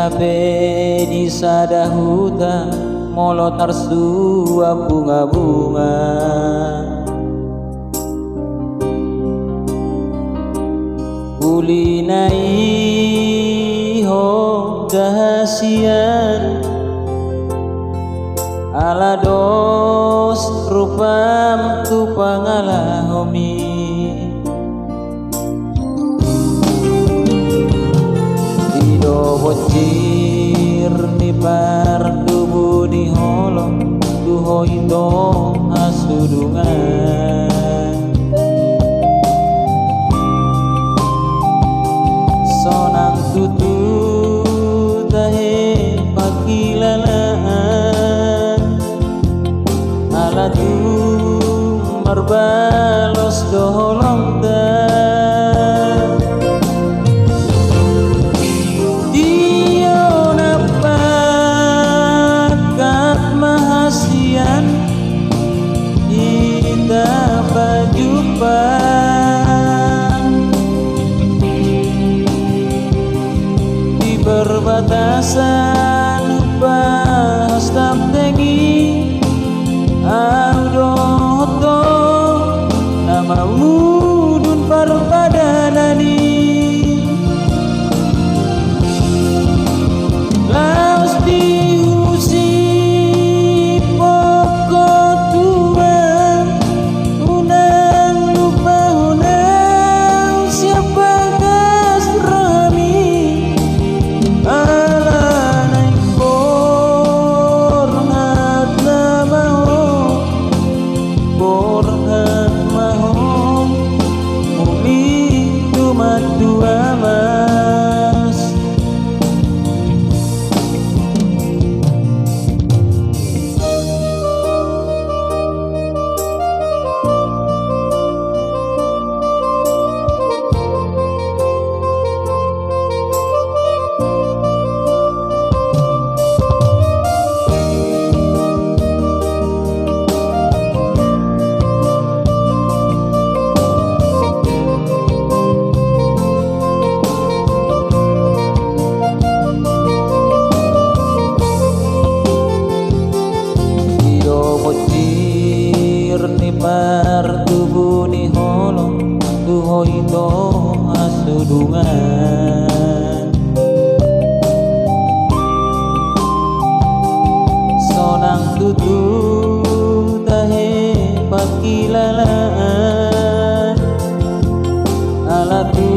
habe di sadahuta molot arsua bunga-bunga. Ulinai ho dahasian ala dos rupam tu pangalahomi. Dido bocir ni pardubu ni holong duho indo asudungan. Sonang tutu tahe pakilalaan ala tu marbalos doholong ta. Dio napakat mahasian kita berjumpa di perbatasan bahas tamtengi audoto nama mudun parpadanani. Laos diusi pokok tua unang lupa unang siapa kasrami ala naik borhat namaho borhat maho umi tumat dua mas. Bocir ni partubu ni holong duho ito asudungan. Sonang tutu tahe pakilalaan ala tu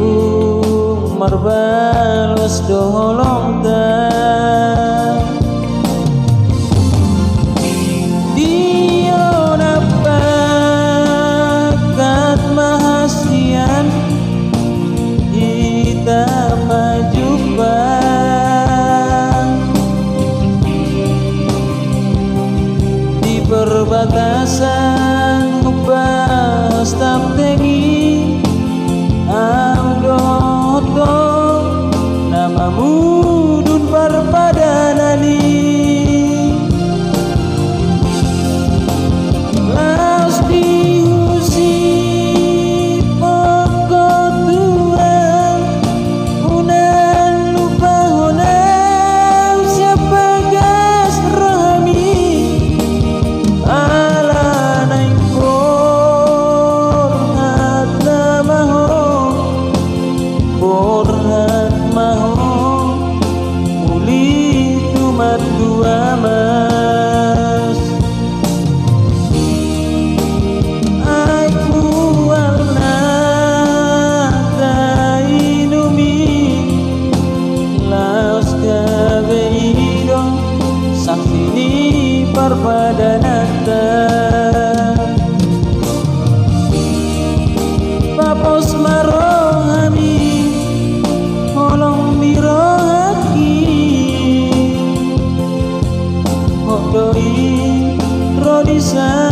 marbalos doholong ta. Kita berjumpa di perbatasan bahas tamtengi audoto nama mudun parpadanani. Laos diusi dua mas. Aku warna tainumi laos kabeido saksini parpadanata. Papos marohami holong mirohaki doi rodisa